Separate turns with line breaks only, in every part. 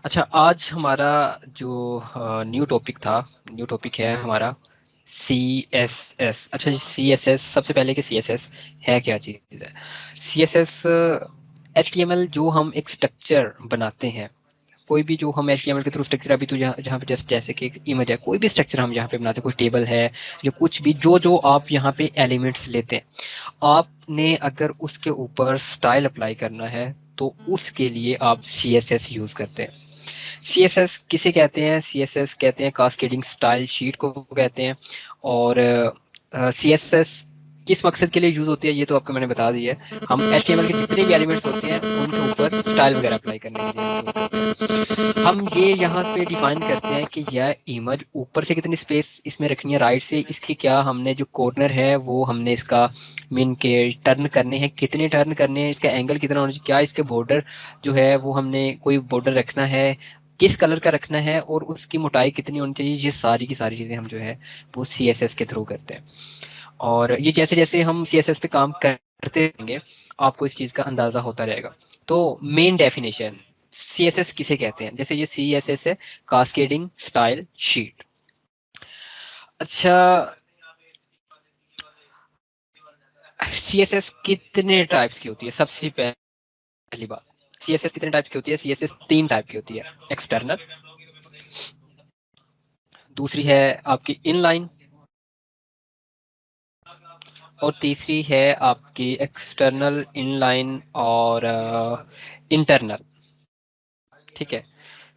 अच्छा, आज हमारा जो न्यू टॉपिक था, न्यू टॉपिक है हमारा सी एस एस। अच्छा जी, सी एस एस, सबसे पहले कि सी एस एस है क्या चीज़ है। C S S H T M L जो हम एक स्ट्रक्चर बनाते हैं, कोई भी जो हम एच टी एम एल के थ्रू स्ट्रक्चर, अभी तो जहाँ जहाँ पे जस्ट जैसे कि एक इमेज है, कोई भी स्ट्रक्चर हम यहाँ पे बनाते हैं, कोई टेबल है या कुछ भी, जो जो आप यहाँ पे एलिमेंट्स लेते हैं, आपने अगर उसके ऊपर स्टाइल अप्लाई करना है तो उसके लिए आप सी एस एस यूज़ करते हैं। सी एस एस किसे कहते हैं? सी एस एस कहते हैं कास्केडिंग स्टाइल शीट को कहते हैं। और सी एस एस किस मकसद के लिए यूज होती है ये तो आपको मैंने बता दिया है। हम एच टी एम एल के जितने भी एलिमेंट्स होते हैं उनके ऊपर स्टाइल वगैरह अप्लाई करने के लिए यूज करते हैं। हम ये यहाँ पे डिफाइन करते हैं कि यह इमेज ऊपर से कितनी स्पेस इसमें रखनी है, राइट से इसके क्या हमने जो कॉर्नर है वो हमने इसका मीन के टर्न करने हैं, कितने टर्न करने हैं, इसका एंगल कितना होना चाहिए, क्या इसके बॉर्डर जो है वो हमने कोई बॉर्डर रखना है, किस कलर का रखना है और उसकी मोटाई कितनी होनी चाहिए। ये सारी की सारी चीज़ें हम जो है वो सी एस एस के थ्रू करते हैं। और ये जैसे जैसे हम सी एस एस पे काम करते रहेंगे आपको इस चीज़ का अंदाज़ा होता रहेगा। तो main definition C S S किसे कहते हैं, जैसे ये सी एस एस है कास्केडिंग स्टाइल शीट। अच्छा, सी एस एस कितने टाइप्स की होती है? सबसे पहली बात, सी एस एस कितने टाइप्स की होती है? सी एस एस तीन टाइप की होती है, एक्सटर्नल, दूसरी है आपकी इनलाइन, और तीसरी है आपकी एक्सटर्नल, इनलाइन और इंटरनल। ठीक है,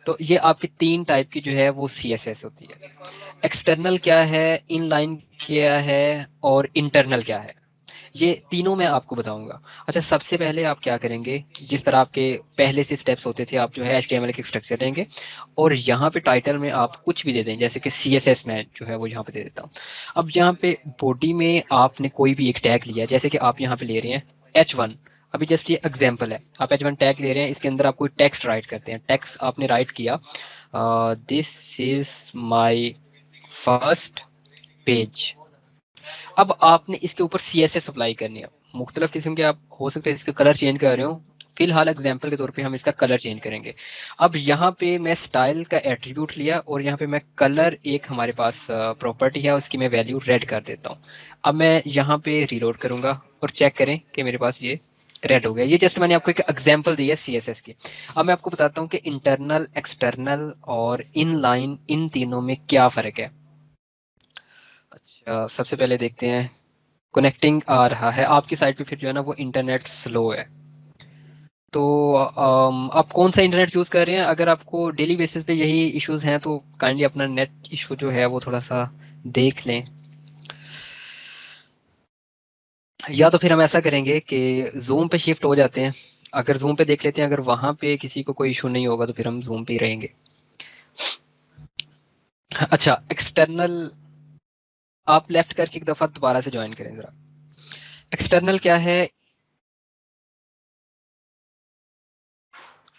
तो ये आपकी तीन टाइप की जो है वो सी एस एस होती है। एक्सटर्नल क्या है, इनलाइन क्या है और इंटरनल क्या है, ये तीनों मैं आपको बताऊंगा। अच्छा, सबसे पहले आप क्या करेंगे, जिस तरह आपके पहले से स्टेप्स होते थे, आप जो है HTML के स्ट्रक्चर लेंगे और यहाँ पे टाइटल में आप कुछ भी दे दें, जैसे कि CSS में जो है वो यहाँ पे दे देता हूँ। अब यहाँ पे बॉडी में आपने कोई भी एक टैग लिया, जैसे कि आप यहाँ पे ले रहे हैं H1, अभी जस्ट ये एग्जाम्पल है, आप H1 टैग ले रहे हैं, इसके अंदर आप कोई टेक्स्ट राइट करते हैं, टेक्स्ट आपने राइट किया, this is my first page. अब आपने इसके ऊपर सी एस एस अप्लाई करनी है, मुख्तलिफ किस्म के आप हो सकते हैं इसके कलर चेंज कर रहे हो, फिलहाल एग्जाम्पल के तौर पे हम इसका कलर चेंज करेंगे। अब यहाँ पे मैं स्टाइल का एट्रीब्यूट लिया और यहाँ पे मैं कलर, एक हमारे पास प्रॉपर्टी है उसकी मैं वैल्यू रेड कर देता हूँ। अब मैं यहाँ पे रीलोड करूंगा और चेक करें कि मेरे पास ये रेड हो गया। ये जस्ट मैंने आपको एक एग्जाम्पल दी है सी एस एस की। अब मैं आपको बताता हूँ कि इंटरनल, एक्सटर्नल और इन लाइन, इन तीनों में क्या फ़र्क है। अच्छा, सबसे पहले देखते हैं, कनेक्टिंग आ रहा है आपकी साइड पे, फिर जो है ना वो इंटरनेट स्लो है। तो आप कौन सा इंटरनेट यूज़ कर रहे हैं? अगर आपको डेली बेसिस पे यही इश्यूज हैं तो काइंडली अपना नेट इशू जो है वो थोड़ा सा देख लें, या तो फिर हम ऐसा करेंगे कि जूम पे शिफ्ट हो जाते हैं। अगर जूम पे देख लेते हैं, अगर वहां पे किसी को कोई इशू नहीं होगा तो फिर हम जूम पे ही रहेंगे। अच्छा, एक्सटर्नल, आप लेफ्ट करके एक दफ़ा दोबारा से ज्वाइन करें ज़रा। एक्सटर्नल क्या है,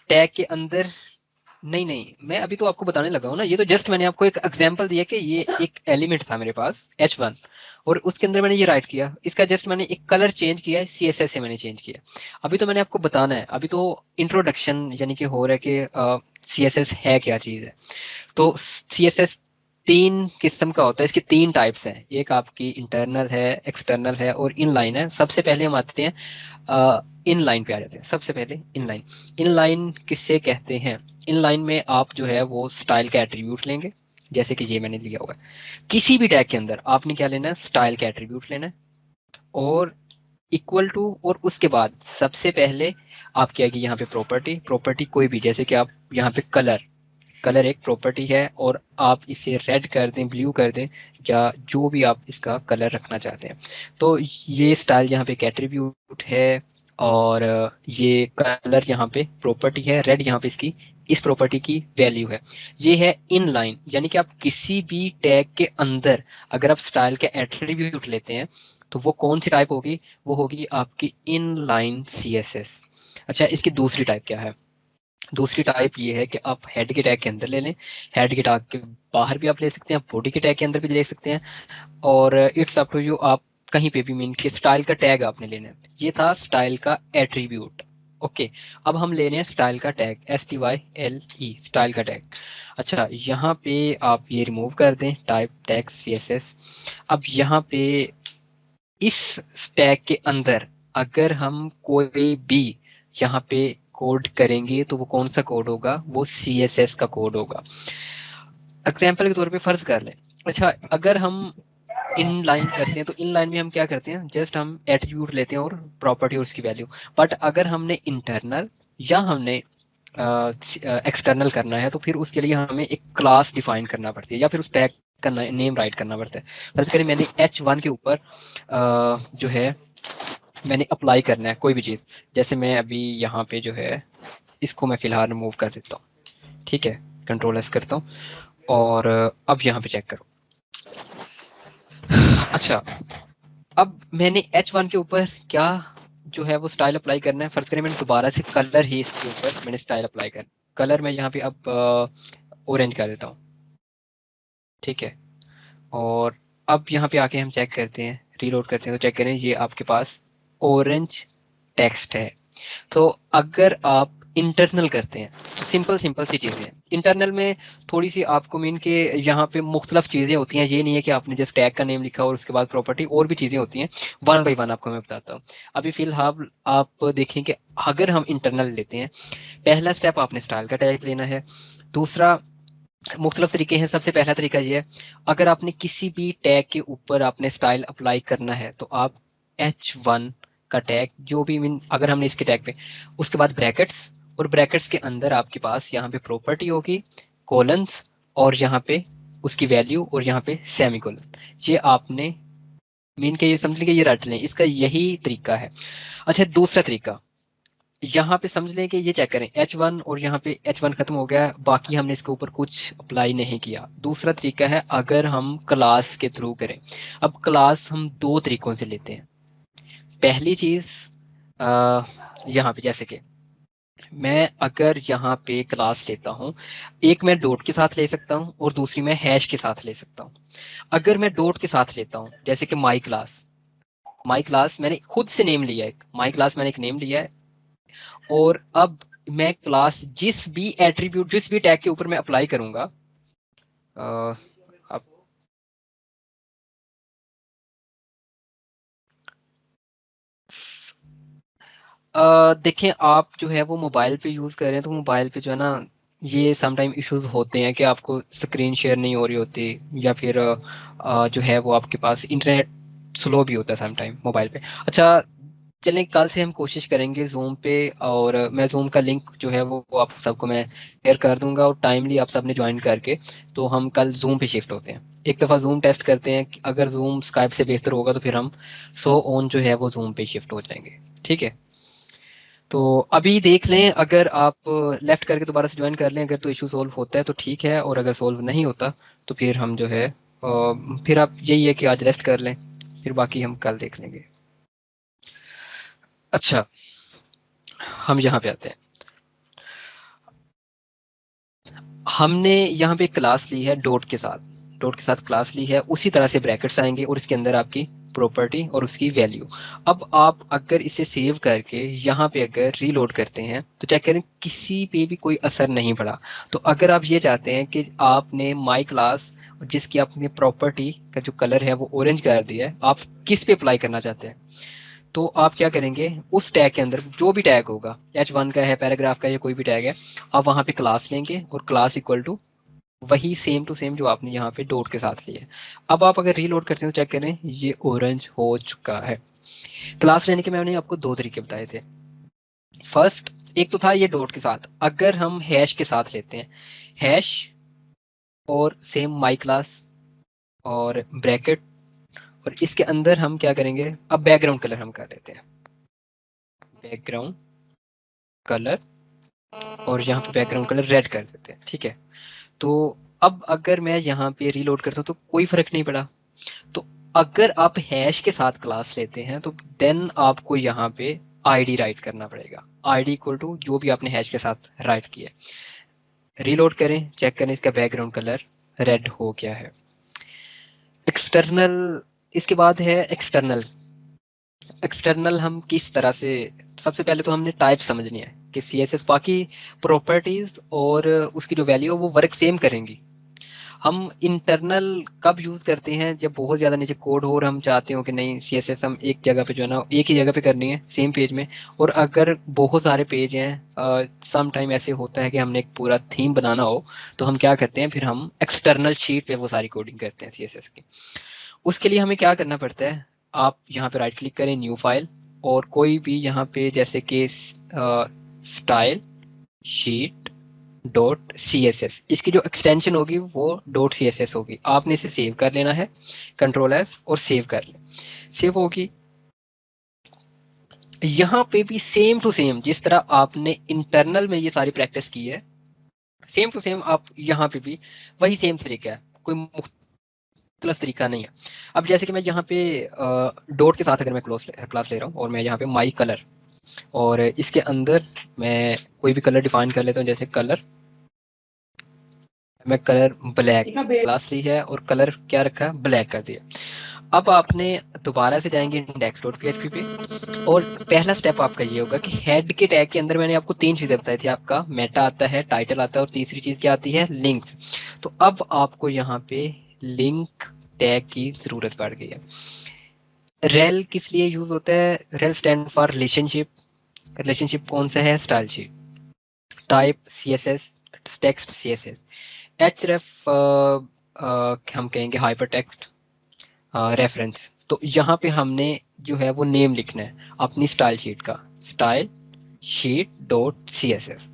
टैग के अंदर, नहीं नहीं, मैं अभी तो आपको बताने लगा हूँ ना, ये तो जस्ट मैंने आपको एक एग्जांपल दिया कि ये एक एलिमेंट था मेरे पास H1 और उसके अंदर मैंने ये राइट किया, इसका जस्ट मैंने एक कलर चेंज किया है, CSS से मैंने चेंज किया। अभी तो मैंने आपको बताना है, अभी तो इंट्रोडक्शन यानी कि हो रहा है कि CSS है क्या चीज़ है। तो CSS तीन किस्म का होता है, इसकी तीन टाइप्स हैं, एक आपकी इंटरनल है, एक्सटर्नल है और इनलाइन है। सबसे पहले हम आते हैं इन लाइन पे आ जाते हैं। सबसे पहले इन लाइन, इन लाइन किससे कहते हैं? इन लाइन में आप जो है वो स्टाइल का एट्रीब्यूट लेंगे, जैसे कि ये मैंने लिया हुआ है। किसी भी टैग के अंदर आपने क्या लेना है, स्टाइल का एट्रीब्यूट लेना है, और इक्वल टू, और उसके बाद सबसे पहले आपकी आएगी यहाँ पे प्रॉपर्टी, प्रॉपर्टी कोई भी, जैसे कि आप यहाँ पे कलर, कलर एक प्रॉपर्टी है और आप इसे रेड कर दें, ब्लू कर दें, या जो भी आप इसका कलर रखना चाहते हैं। तो ये स्टाइल यहाँ पे एक एट्रीब्यूट है, और ये कलर यहाँ पे प्रॉपर्टी है, रेड यहाँ पे इसकी, इस प्रॉपर्टी की वैल्यू है। ये है इन लाइन, यानी कि आप किसी भी टैग के अंदर अगर आप स्टाइल के एट्रीब्यूट लेते हैं तो वो कौन सी टाइप होगी, वो होगी आपकी inline C S S. अच्छा, इसकी दूसरी टाइप क्या है? दूसरी टाइप ये है कि आप हेड के टैग के अंदर ले लें, हेड के टैग के बाहर भी आप ले सकते हैं, बॉडी के टैग के अंदर भी ले सकते हैं, और इट्स अप टू यू, आप कहीं पे भी मीन के स्टाइल का टैग आपने लेना है। ये था स्टाइल का एट्रीब्यूट। ओके, अब हम ले रहे हैं स्टाइल का टैग, STYLE, स्टाइल का टैग। अच्छा, यहाँ पे आप ये रिमूव कर दें, टाइप टैग CSS। अब यहाँ पे इस टैग के अंदर अगर हम कोई भी यहाँ पे कोड करेंगे तो वो कौन सा कोड होगा, वो CSS का कोड होगा। एग्जाम्पल के तौर पे फर्ज कर लें, अच्छा अगर हम इन लाइन करते हैं तो इन लाइन में हम क्या करते हैं, जस्ट हम एट्रीब्यूट लेते हैं और प्रॉपर्टी और उसकी वैल्यू। बट अगर हमने इंटरनल या हमने एक्सटर्नल करना है तो फिर उसके लिए हमें एक क्लास डिफाइन करना पड़ती है या फिर उस टैग का नेम राइट करना पड़ता है। फर्ज करें मैंने H1 के ऊपर जो है मैंने अप्लाई करना है कोई भी चीज़, जैसे मैं अभी यहाँ पे जो है इसको मैं फिलहाल रिमूव कर देता हूँ, ठीक है, कंट्रोल S करता हूँ और अब यहाँ पे चेक करो। अच्छा, अब मैंने H1 के ऊपर क्या जो है वो स्टाइल अप्लाई करना है। फर्ज करें मैंने दोबारा से कलर ही इसके ऊपर मैंने स्टाइल अप्लाई करना, कलर मैं यहाँ पे अब ऑरेंज कर देता हूँ, ठीक है। और अब यहाँ पे आके हम चेक करते हैं, रीलोड करते हैं तो चेक करें ये आपके पास ऑरेंज टेक्स्ट है। तो अगर आप इंटरनल करते हैं, सिंपल सिंपल सी चीज़ें हैं इंटरनल में, थोड़ी सी आपको मीन के यहाँ पे मुख्तलिफ चीज़ें होती हैं, ये नहीं है कि आपने जस्ट टैग का नेम लिखा और उसके बाद प्रॉपर्टी, और भी चीज़ें होती हैं, वन बाई वन आपको मैं बताता हूँ। अभी फिलहाल आप देखें कि अगर हम इंटरनल लेते हैं, पहला स्टेप आपने स्टाइल का टैग लेना है। दूसरा, मुख्तलिफ तरीके हैं, सबसे पहला तरीका ये है, अगर आपने किसी भी टैग के ऊपर आपने स्टाइल अप्लाई करना है तो आप H1 का टैग जो भी मीन अगर हमने इसके टैग पे, उसके बाद ब्रैकेट्स, और ब्रैकेट्स के अंदर आपके पास यहाँ पे प्रॉपर्टी होगी, कोलन्स, और यहाँ पे उसकी वैल्यू, और यहाँ पे सेमी कोलन। ये आपने मीन के ये समझ लें कि ये रट लें, इसका यही तरीका है। अच्छा, दूसरा तरीका, यहाँ पे समझ लें कि ये चेक करें H1 और यहाँ पे H1 खत्म हो गया, बाकी हमने इसके ऊपर कुछ अप्लाई नहीं किया। दूसरा तरीका है अगर हम क्लास के थ्रू करें। अब क्लास हम दो तरीकों से लेते हैं। पहली चीज यहाँ पे जैसे कि मैं अगर यहाँ पे क्लास लेता हूँ, एक मैं डॉट के साथ ले सकता हूँ और दूसरी मैं हैश के साथ ले सकता हूँ। अगर मैं डॉट के साथ लेता हूँ, जैसे कि माई क्लास मैंने खुद से नेम लिया है, माई क्लास मैंने एक नेम लिया है, और अब मैं क्लास जिस भी एट्रीब्यूट जिस भी टैग के ऊपर मैं अप्लाई करूंगा, अब देखें आप जो है वो मोबाइल पे यूज़ कर रहे हैं तो मोबाइल पे जो है ना ये समटाइम इश्यूज होते हैं कि आपको स्क्रीन शेयर नहीं हो रही होती, या फिर जो है वो आपके पास इंटरनेट स्लो भी होता है समटाइम मोबाइल पे। अच्छा, चलें कल से हम कोशिश करेंगे जूम पे, और मैं जूम का लिंक जो है वो आप सबको मैं शेयर कर दूंगा, और टाइमली आप सबने ज्वाइन करके तो हम कल जूम पे शिफ्ट होते हैं। एक दफ़ा जूम टेस्ट करते हैं कि अगर जूम स्काइप से बेहतर होगा तो फिर हम सो ऑन जो है वो जूम पे शिफ्ट हो जाएंगे, ठीक है। तो अभी देख लें, अगर आप लेफ्ट करके दोबारा से ज्वाइन कर लें, अगर तो इशू सोल्व होता है तो ठीक है, और अगर सोल्व नहीं होता तो फिर हम जो है फिर आप यही है कि आज रेस्ट कर लें, फिर बाकी हम कल देख लेंगे। अच्छा, हम यहाँ पे आते हैं। हमने यहाँ पे क्लास ली है डॉट के साथ क्लास ली है, उसी तरह से ब्रैकेट्स आएंगे और इसके अंदर आपकी प्रॉपर्टी और उसकी वैल्यू। अब आप अगर इसे सेव करके यहाँ पे अगर रीलोड करते हैं तो चेक करें किसी पे भी कोई असर नहीं पड़ा। तो अगर आप ये चाहते हैं कि आपने माई क्लास जिसकी आपने प्रॉपर्टी का जो कलर है वो ऑरेंज कर दिया है, आप किस पे अप्लाई करना चाहते हैं, तो आप क्या करेंगे, उस टैग के अंदर जो भी टैग होगा, H1 का है, पैराग्राफ का, या कोई भी टैग है, आप वहाँ पे क्लास लेंगे और क्लास इक्वल टू वही सेम टू सेम जो आपने यहाँ पे डॉट के साथ लिया है। अब आप अगर रीलोड करते हैं तो चेक करें ये ऑरेंज हो चुका है। क्लास लेने के मैंने आपको दो तरीके बताए थे। फर्स्ट, एक तो था ये डॉट के साथ, अगर हम हैश के साथ लेते हैं, हैश और सेम माई क्लास और ब्रैकेट, और इसके अंदर हम क्या करेंगे, अब बैकग्राउंड कलर हम कर लेते हैं, बैकग्राउंड कलर, और यहाँ पे बैकग्राउंड कलर रेड कर देते हैं, ठीक है। तो अब अगर मैं यहाँ पे रीलोड करता हूँ तो कोई फर्क नहीं पड़ा। तो अगर आप हैश के साथ क्लास लेते हैं तो देन आपको यहाँ पे आईडी राइट करना पड़ेगा, आईडी इक्वल टू जो भी आपने हैश के साथ राइट किया। रीलोड करें, चेक करें इसका बैकग्राउंड कलर रेड हो गया है। एक्सटर्नल, इसके बाद है एक्सटर्नल। एक्सटर्नल हम किस तरह से, सबसे पहले तो हमने टाइप समझनी है कि CSS बाकी प्रॉपर्टीज और उसकी जो वैल्यू है वो वर्क सेम करेंगी। हम इंटरनल कब यूज करते हैं, जब बहुत ज्यादा नीचे कोड हो और हम चाहते हो कि नहीं CSS हम एक जगह पे जो है ना एक ही जगह पे करनी है सेम पेज में, और अगर बहुत सारे पेज हैं, सम टाइम ऐसे होता है कि हमने एक पूरा थीम बनाना हो, तो हम क्या करते हैं, फिर हम एक्सटर्नल शीट पे वो सारी कोडिंग करते हैं CSS की। उसके लिए हमें क्या करना पड़ता है, आप यहाँ पे राइट क्लिक करें, न्यू फाइल, और कोई भी यहाँ पे जैसे कि स्टाइल शीट डॉट CSS, इसकी जो एक्सटेंशन होगी वो डॉट CSS होगी। आपने इसे सेव कर लेना है, कंट्रोल S और सेव कर ले, सेव होगी। यहाँ पे भी सेम टू सेम जिस तरह आपने इंटरनल में ये सारी प्रैक्टिस की है, सेम टू सेम आप यहाँ पे भी वही सेम तरीका है, कोई मुख्तलिफ तरीका नहीं है। अब जैसे कि मैं यहाँ पे डॉट के साथ अगर मैं क्लास ले रहा हूँ और मैं यहाँ पे माई कलर, और इसके अंदर मैं कोई भी कलर डिफाइन कर लेता हूँ, जैसे कलर, मैं कलर ब्लैक क्लास ली है और कलर क्या रखा, ब्लैक कर दिया। अब आपने दोबारा से जाएंगे index.php पे, और पहला स्टेप आपका ये होगा कि हेड के टैग के अंदर मैंने आपको 3 चीजें बताई थी, आपका मेटा आता है, टाइटल आता है, और तीसरी चीज क्या आती है, लिंक्स। तो अब आपको यहाँ पे लिंक टैग की जरूरत पड़ गई है। रेल किस लिए यूज होता है, rail stand for relationship, relationship कौन सा है, style sheet, type CSS, text CSS, href हम कहेंगे हाइपर टेक्स्ट रेफरेंस। तो यहाँ पे हमने जो है वो नेम लिखना है अपनी स्टाइल शीट का, स्टाइल शीट डॉट CSS।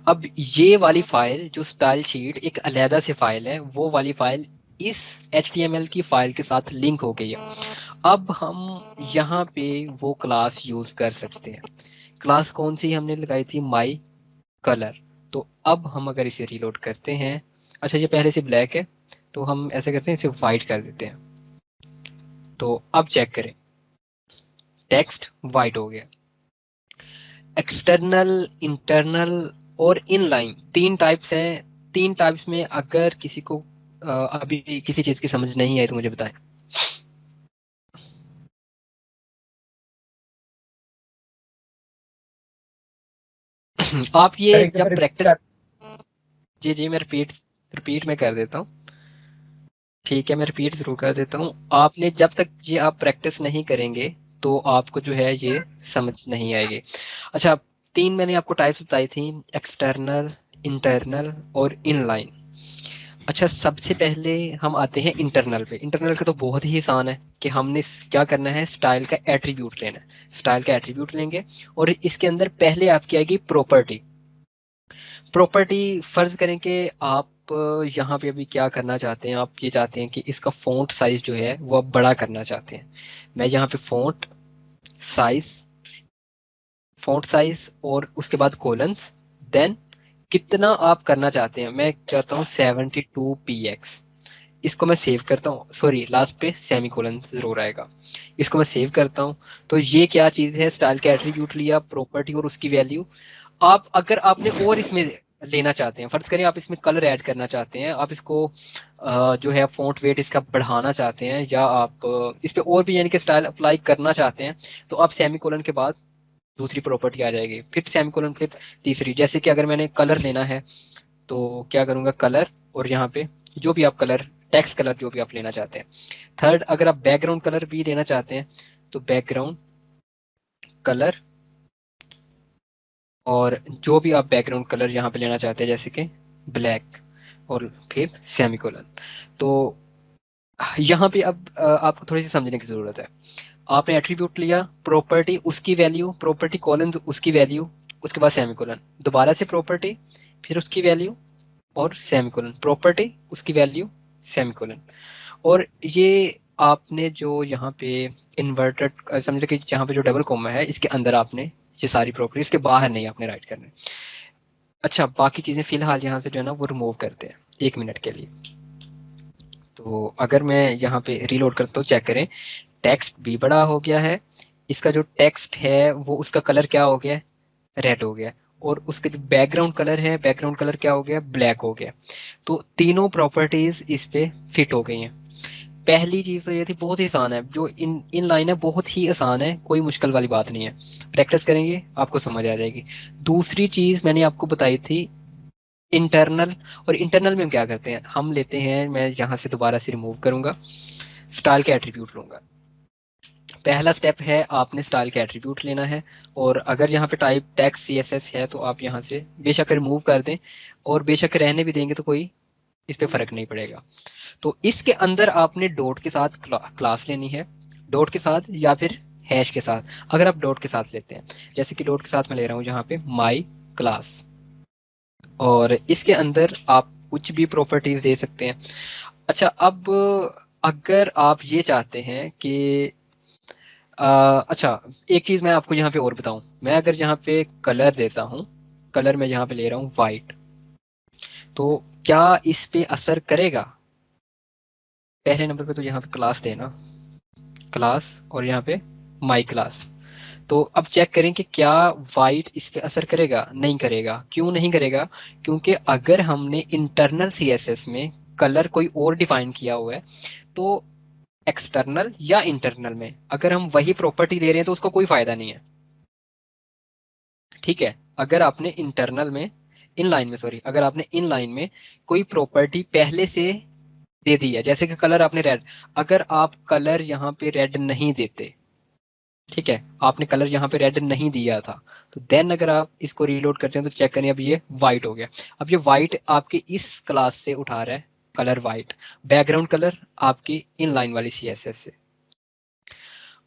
अब ये वाली फाइल जो स्टाइल शीट एक अलहदा से फाइल है, वो वाली फाइल इस HTML की फाइल के साथ लिंक हो गई है। अब हम यहाँ पे वो क्लास यूज कर सकते हैं। क्लास कौन सी हमने लगाई थी, माई कलर। तो अब हम अगर इसे रीलोड करते हैं, अच्छा ये पहले से ब्लैक है, तो हम ऐसे करते हैं इसे वाइट कर देते हैं। तो अब चेक करें, टेक्स्ट वाइट हो गया। एक्सटर्नल, इंटरनल और इनलाइन 3 टाइप्स हैं। 3 टाइप्स में अगर किसी को अभी किसी चीज की समझ नहीं आई तो मुझे बताएं। आप ये जब प्रैक्टिस, जी जी मैं रिपीट रिपीट में कर देता हूँ, ठीक है मैं रिपीट जरूर कर देता हूँ। आपने जब तक ये आप प्रैक्टिस नहीं करेंगे तो आपको जो है ये समझ नहीं आएगी। अच्छा, 3 मैंने आपको टाइप्स बताई थी, एक्सटर्नल, इंटरनल और इनलाइन। अच्छा, सबसे पहले हम आते हैं इंटरनल पे। इंटरनल का तो बहुत ही आसान है कि हमने क्या करना है, स्टाइल का एट्रीब्यूट लेना है। स्टाइल का एट्रीब्यूट लेंगे और इसके अंदर पहले आपकी आएगी प्रॉपर्टी। प्रॉपर्टी फर्ज करें कि आप यहाँ पे अभी क्या करना चाहते हैं, आप ये चाहते हैं कि इसका फ़ॉन्ट साइज जो है वो आप बड़ा करना चाहते हैं। मैं यहाँ पे साइज फ़ॉन्ट साइज और उसके बाद कोलन्स, देन कितना आप करना चाहते हैं। मैं चाहता हूँ 72 px। इसको मैं सेव करता हूँ, सॉरी लास्ट पे सेमी कोलन जरूर आएगा। इसको मैं सेव करता हूँ। तो ये क्या चीज़ है, स्टाइल का एट्रीब्यूट लिया, प्रॉपर्टी और उसकी वैल्यू। आप अगर आपने और इसमें लेना चाहते हैं, फर्ज करें आप इसमें कलर ऐड करना चाहते हैं, आप इसको जो है फॉन्ट वेट इसका बढ़ाना चाहते हैं, या आप इस पे और भी यानी कि स्टाइल अप्लाई करना चाहते हैं, तो आप सेमी कोलन के बाद दूसरी प्रॉपर्टी आ जाएगी, फिर सेमी कोलन, फिर तीसरी। जैसे कि अगर मैंने कलर लेना है तो क्या करूंगा, कलर, और यहाँ पे जो भी आप कलर, टेक्स्ट कलर जो भी आप लेना चाहते हैं। थर्ड, अगर आप बैकग्राउंड कलर भी लेना चाहते हैं तो बैकग्राउंड कलर, और जो भी आप बैकग्राउंड कलर यहाँ पे लेना चाहते हैं जैसे कि ब्लैक, और फिर सेमीकोलन। तो यहाँ पे अब आपको थोड़ी सी समझने की जरूरत है। आपने एट्रीब्यूट लिया, प्रॉपर्टी उसकी वैल्यू, प्रॉपर्टी कॉलन उसकी वैल्यू, उसके बाद सेमीकोलन, दोबारा से प्रॉपर्टी, फिर उसकी वैल्यू और सेमीकोलन, प्रॉपर्टी उसकी वैल्यू, सेमीकोलन। और ये आपने जो यहाँ पे इन्वर्टेड समझ कि यहाँ पे जो डबल कोमा है इसके अंदर आपने ये सारी प्रॉपर्टी, इसके बाहर नहीं आपने राइट करना है। अच्छा, बाकी चीजें फिलहाल यहाँ से जो है ना वो रिमूव करते हैं 1 मिनट के लिए। तो अगर मैं यहाँ पे रीलोड करता हूँ, चेक करें, टेक्स्ट भी बड़ा हो गया है, इसका जो टेक्स्ट है वो उसका कलर क्या हो गया है, रेड हो गया, और उसका जो बैकग्राउंड कलर है, बैकग्राउंड कलर क्या हो गया, ब्लैक हो गया। तो तीनों प्रॉपर्टीज इस पे फिट हो गई हैं। पहली चीज तो ये थी, बहुत ही आसान है, जो इन लाइन है बहुत ही आसान है, कोई मुश्किल वाली बात नहीं है, प्रैक्टिस करेंगे आपको समझ आ जाएगी। दूसरी चीज मैंने आपको बताई थी इंटरनल, और इंटरनल में हम क्या करते हैं, हम लेते हैं, मैं यहाँ से दोबारा से रिमूव करूंगा, स्टाइल के एट्रीब्यूट लूंगा। पहला स्टेप है आपने स्टाइल के एट्रीब्यूट लेना है, और अगर यहाँ पे टाइप टेक्स्ट सीएसएस है तो आप यहाँ से बेशक रिमूव कर दें, और बेशक रहने भी देंगे तो कोई इस पे फर्क नहीं पड़ेगा। तो इसके अंदर आपने डॉट के साथ क्लास लेनी है, डॉट के साथ या फिर हैश के साथ। अगर आप डॉट के साथ लेते हैं, जैसे कि डॉट के साथ मैं ले रहा हूँ यहाँ पे माई क्लास, और इसके अंदर आप कुछ भी प्रॉपर्टीज दे सकते हैं। अच्छा, अब अगर आप ये चाहते हैं कि अच्छा, एक चीज मैं आपको यहाँ पे और बताऊं, मैं अगर यहाँ पे कलर देता हूँ, कलर मैं यहाँ पे ले रहा हूँ वाइट, तो क्या इस पे असर करेगा? पहले नंबर पे तो यहाँ पे क्लास देना, क्लास, और यहाँ पे माई क्लास। तो अब चेक करें कि क्या वाइट इस पे असर करेगा? नहीं करेगा। क्यों नहीं करेगा? क्योंकि अगर हमने इंटरनल सीएसएस में कलर कोई और डिफाइन किया हुआ है, तो एक्सटर्नल या इंटरनल में अगर हम वही प्रॉपर्टी ले रहे हैं तो उसका कोई फायदा नहीं है। ठीक है, अगर आपने इंटरनल में, इन लाइन में, सॉरी, अगर आपने इन लाइन में कोई प्रॉपर्टी पहले से दे दी है, जैसे कि कलर आपने रेड, अगर आप कलर यहाँ पे रेड नहीं देते, ठीक है, आपने कलर यहाँ पे रेड नहीं दिया था, तो देन अगर आप इसको रीलोड करते हैं तो चेक करें, अब ये वाइट हो गया। अब ये वाइट आपके इस क्लास से उठा रहा है कलर वाइट, बैकग्राउंड कलर आपकी इन लाइन वाली सीएसएस से।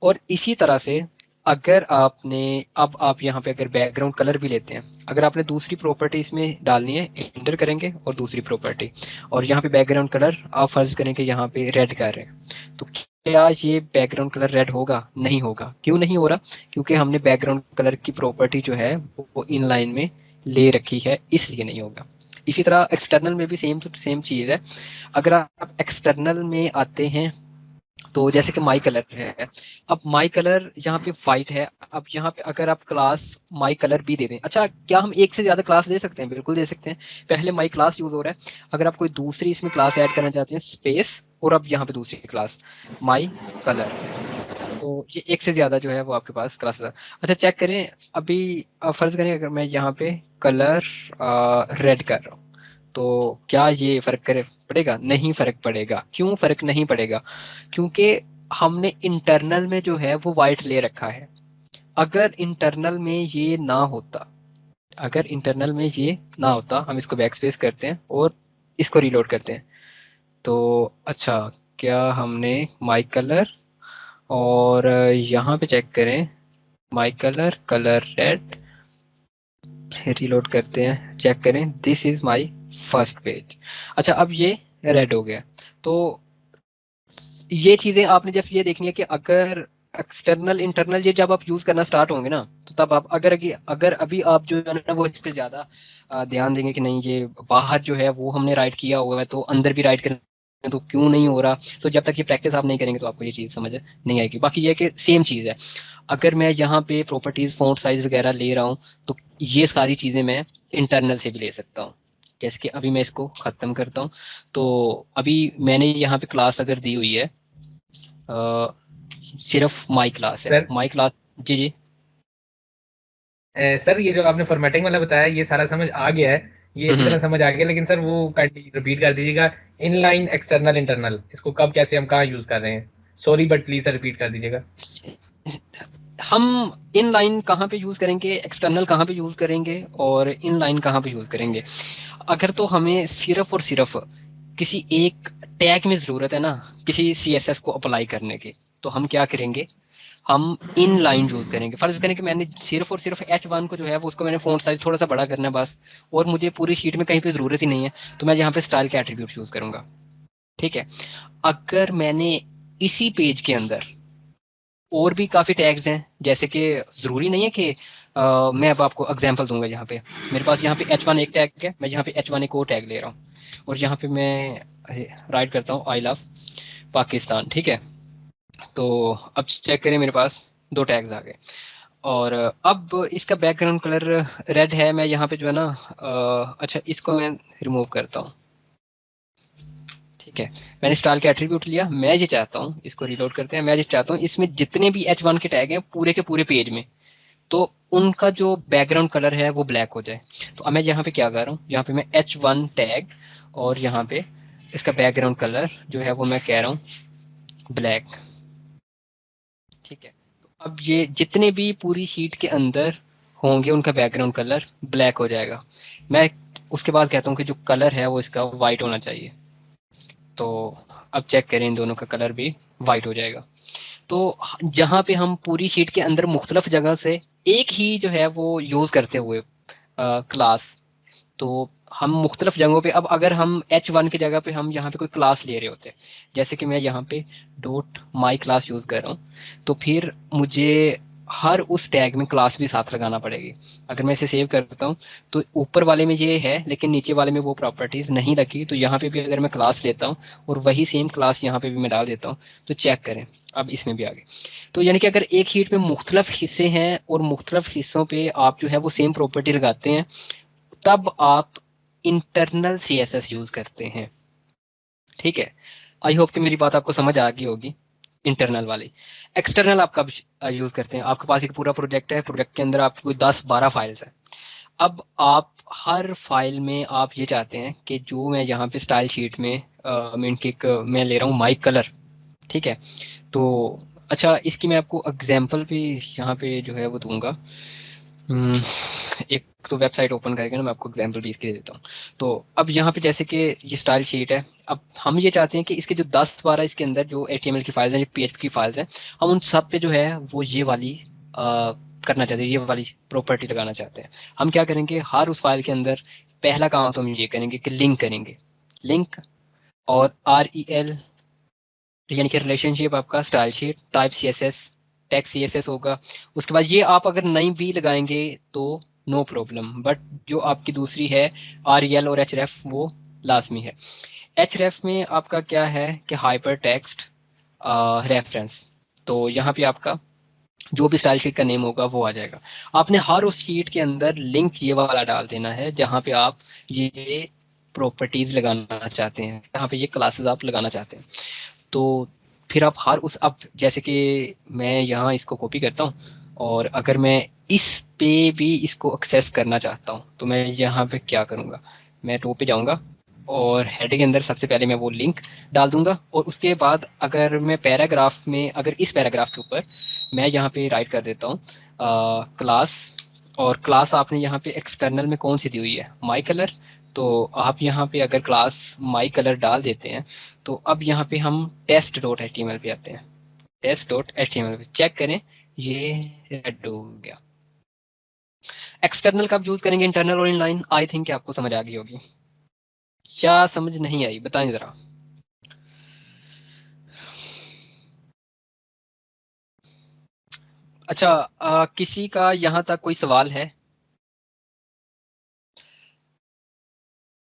और इसी तरह से अगर आपने, अब आप यहाँ पे अगर बैकग्राउंड कलर भी लेते हैं, अगर आपने दूसरी प्रॉपर्टी इसमें डालनी है, एंटर करेंगे और दूसरी प्रॉपर्टी, और यहाँ पे बैकग्राउंड कलर आप फर्ज करें कि यहाँ पे रेड कर रहे हैं, तो क्या ये बैकग्राउंड कलर रेड होगा? नहीं होगा। क्यों नहीं हो रहा? क्योंकि हमने बैकग्राउंड कलर की प्रॉपर्टी जो है वो इन लाइन में ले रखी है, इसलिए नहीं होगा। इसी तरह एक्सटर्नल में भी सेम सेम चीज है। अगर आप एक्सटर्नल में आते हैं, तो जैसे कि माई कलर है, अब माई कलर यहाँ पे वाइट है, अब यहाँ पे अगर आप क्लास माई कलर भी दे दें, अच्छा, क्या हम एक से ज्यादा क्लास दे सकते हैं? बिल्कुल दे सकते हैं। पहले माई क्लास यूज हो रहा है, अगर आप कोई दूसरी इसमें क्लास ऐड करना चाहते हैं, स्पेस, और अब यहाँ पे दूसरी क्लास माई कलर, तो ये एक से ज्यादा जो है वो आपके पास क्लास। अच्छा, चेक करें, अभी फर्ज करें अगर मैं यहाँ पे कलर रेड कर रहा हूँ, तो क्या ये फर्क करे पड़ेगा? नहीं फर्क पड़ेगा। क्यों फर्क नहीं पड़ेगा? क्योंकि हमने इंटरनल में जो है वो वाइट ले रखा है। अगर इंटरनल में ये ना होता, अगर इंटरनल में ये ना होता, हम इसको बैक स्पेस करते हैं और इसको रीलोड करते हैं, तो अच्छा, क्या हमने माई कलर, और यहाँ पे चेक करें, माई कलर, कलर रेड, रीलोड करते हैं, चेक करें, this is my first page. अच्छा, अब ये रेड हो गया। तो ये चीजें आपने जैसे ये देखनी है कि अगर एक्सटर्नल इंटरनल ये जब आप यूज करना स्टार्ट होंगे ना, तो तब आप अगर अभी आप जो है ना वो इस पे ज्यादा ध्यान देंगे कि नहीं, ये बाहर जो है वो हमने राइट किया हुआ है तो अंदर भी राइट करना, तो क्यों नहीं हो रहा, तो जब तक ये प्रैक्टिस आप नहीं करेंगे तो आपको ये चीज समझ नहीं आएगी। बाकी ये कि सेम चीज है, अगर मैं यहाँ पे प्रॉपर्टीज फॉन्ट साइज वगैरह ले रहा हूँ, तो ये सारी चीजें मैं इंटरनल से भी ले सकता हूँ। जैसे कि अभी मैं इसको खत्म करता हूँ, तो अभी मैंने यहाँ पे क्लास अगर दी हुई है, सिर्फ माई क्लास है,
सर
माई क्लास। जी जी।
सर ये जो आपने फॉर्मेटिंग वाला बताया ये सारा समझ आ गया है, ये अच्छी तरह
हम्म।
समझ आ गया, लेकिन सर वो रिपीट कर दीजिएगा। इनलाइन एक्सटर्नल इंटरनल इसको कब कैसे हम कहाँ यूज कर रहे हैं? Sorry but please sir repeat कर दीजिएगा।
हम इन लाइन कहाँ पे यूज करेंगे, एक्सटर्नल कहाँ पे यूज करेंगे, और इन लाइन कहाँ पे यूज करेंगे? अगर तो हमें सिर्फ और सिर्फ किसी एक टैग में जरूरत है ना, किसी सीएसएस को अप्लाई करने की, तो हम क्या करेंगे, हम इन लाइन यूज करेंगे। फर्ज करें कि मैंने सिर्फ और सिर्फ H1 को जो है वो उसको मैंने फॉन्ट साइज थोड़ा सा बड़ा करना है बस, और मुझे पूरी शीट में कहीं पे जरूरत ही नहीं है, तो मैं यहाँ पे स्टाइल के एट्रीब्यूट यूज करूंगा। ठीक है। अगर मैंने इसी पेज के अंदर और भी काफी टैग्स हैं, जैसे कि जरूरी नहीं है कि मैं अब आपको एग्जांपल दूंगा, यहाँ पे मेरे पास यहाँ पे H1 एक टैग है, मैं यहाँ पे H1 एक और टैग ले रहा हूँ, और यहाँ पे मैं राइट करता हूँ आई लव पाकिस्तान। ठीक है, तो अब चेक करें, मेरे पास दो टैग्स आ गए, और अब इसका बैकग्राउंड कलर रेड है, मैं यहाँ पे जो है ना अच्छा, इसको मैं रिमूव करता हूँ। ठीक है, मैंने स्टाइल का एट्रीब्यूट लिया। मैं ये चाहता हूँ, इसको रीलोड करते हैं, मैं ये चाहता हूँ इसमें जितने भी H1 के टैग हैं पूरे के पूरे पेज में, तो उनका जो बैकग्राउंड कलर है वो ब्लैक हो जाए। तो अब मैं यहाँ पे क्या कर रहा हूँ, यहाँ पे मैं H1 टैग और यहाँ पे इसका बैकग्राउंड कलर जो है वो मैं कह रहा हूँ ब्लैक। ठीक है, तो अब ये जितने भी पूरी शीट के अंदर होंगे उनका बैकग्राउंड कलर ब्लैक हो जाएगा। मैं उसके बाद कहता हूँ कि जो कलर है वो इसका वाइट होना चाहिए। तो अब चेक करें, इन दोनों का कलर भी वाइट हो जाएगा। तो जहाँ पे हम पूरी शीट के अंदर मुख्तलिफ जगह से एक ही जो है वो यूज़ करते हुए क्लास, तो हम मुख्तलिफ जगहों पे, अब अगर हम H1 की जगह पे हम यहाँ पे कोई क्लास ले रहे होते हैं, जैसे कि मैं यहाँ पे डॉट माई क्लास यूज़ कर रहा हूँ, तो फिर मुझे हर उस टैग में क्लास भी साथ लगाना पड़ेगी। अगर मैं इसे सेव करता हूँ तो ऊपर वाले में ये है लेकिन नीचे वाले में वो प्रॉपर्टीज़ नहीं लगी, तो यहाँ पे भी अगर मैं क्लास लेता हूँ और वही सेम क्लास यहाँ पे भी मैं डाल देता हूँ, तो चेक करें अब इसमें भी आ गए। तो यानी कि अगर एक शीट में मुख्तलिफ हिस्से हैं और मुख्तलिफ हिस्सों पे आप जो है वो सेम प्रॉपर्टी लगाते हैं, तब आप इंटरनल CSS यूज करते हैं। ठीक है, आई होप कि मेरी बात आपको समझ आ गई होगी। इंटरनल वाली, एक्सटर्नल आप कब यूज करते हैं? आपके पास एक पूरा प्रोजेक्ट है, प्रोजेक्ट के अंदर आपकी कोई 10-12 फाइल्स हैं। अब आप हर फाइल में आप ये चाहते हैं कि जो मैं यहाँ पे स्टाइल शीट में मैं ले रहा हूँ माई कलर। ठीक है, तो अच्छा, इसकी मैं आपको एग्जांपल भी यहाँ पे जो है वो दूंगा। एक तो वेबसाइट ओपन करके ना मैं आपको एग्जांपल भी इसके देता हूँ। तो अब यहाँ पे जैसे कि ये स्टाइल शीट है, अब हम ये चाहते हैं कि इसके जो 10-12 इसके अंदर जो HTML की फाइल्स हैं, जो PHP की फाइल्स हैं, हम उन सब पे जो है वो ये वाली करना चाहते हैं, ये वाली प्रॉपर्टी लगाना चाहते हैं। हम क्या करेंगे, हर उस फाइल के अंदर पहला काम तो हम ये करेंगे कि लिंक करेंगे, लिंक और REL यानी कि रिलेशनशिप आपका style sheet type CSS text CSS होगा। उसके बाद ये आप अगर नई भी लगाएंगे तो नो प्रॉब्लम, बट जो आपकी दूसरी है REL और href वो लाजमी है। href में आपका क्या है कि हाइपर टेक्स्ट रेफरेंस, तो यहाँ पे आपका जो भी स्टाइल शीट का नेम होगा वो आ जाएगा। आपने हर उस शीट के अंदर लिंक ये वाला डाल देना है जहाँ पे आप ये प्रॉपर्टीज लगाना चाहते हैं, जहाँ पे ये क्लासेस आप लगाना चाहते हैं। तो फिर आप हर उस, अब जैसे कि मैं यहाँ इसको कॉपी करता हूँ और अगर मैं इस पे भी इसको एक्सेस करना चाहता हूँ तो मैं यहाँ पे क्या करूँगा, मैं टॉप पे जाऊँगा और हेडिंग के अंदर सबसे पहले मैं वो लिंक डाल दूंगा। और उसके बाद अगर मैं पैराग्राफ में, अगर इस पैराग्राफ के ऊपर मैं यहाँ पे राइट कर देता हूँ क्लास, और क्लास आपने यहाँ पे एक्सटर्नल में कौन सी दी हुई है, माई कलर, तो आप यहाँ पे अगर क्लास माई कलर डाल देते हैं तो अब यहाँ पे हम test.html पे आते हैं। test.html पे चेक करें, ये रेड हो गया। एक्सटर्नल कब यूज करेंगे, इंटरनल और इनलाइन? आई थिंक आपको समझ आ गई होगी, क्या समझ नहीं आई बताएं जरा। अच्छा, किसी का यहाँ तक कोई सवाल है?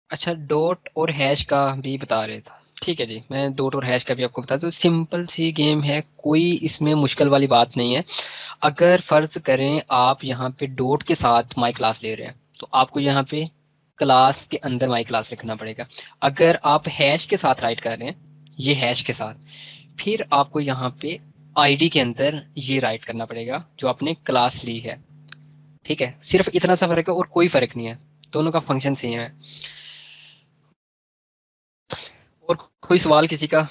अच्छा, डॉट और हैश का भी बता रहे थे। ठीक है जी, मैं डॉट और हैश का भी आपको बता दूं, सिंपल सी गेम है, कोई इसमें मुश्किल वाली बात नहीं है। अगर फर्ज करें आप यहाँ पे डॉट के साथ माई क्लास ले रहे हैं तो आपको यहाँ पे क्लास के अंदर माई क्लास लिखना पड़ेगा। अगर आप हैश के साथ राइट कर रहे हैं, ये हैश के साथ, फिर आपको यहाँ पे आईडी के अंदर ये राइट करना पड़ेगा जो आपने क्लास ली है। ठीक है, सिर्फ इतना सा फर्क है और कोई फर्क नहीं है, दोनों का फंक्शन सेम है। और कोई सवाल किसी का?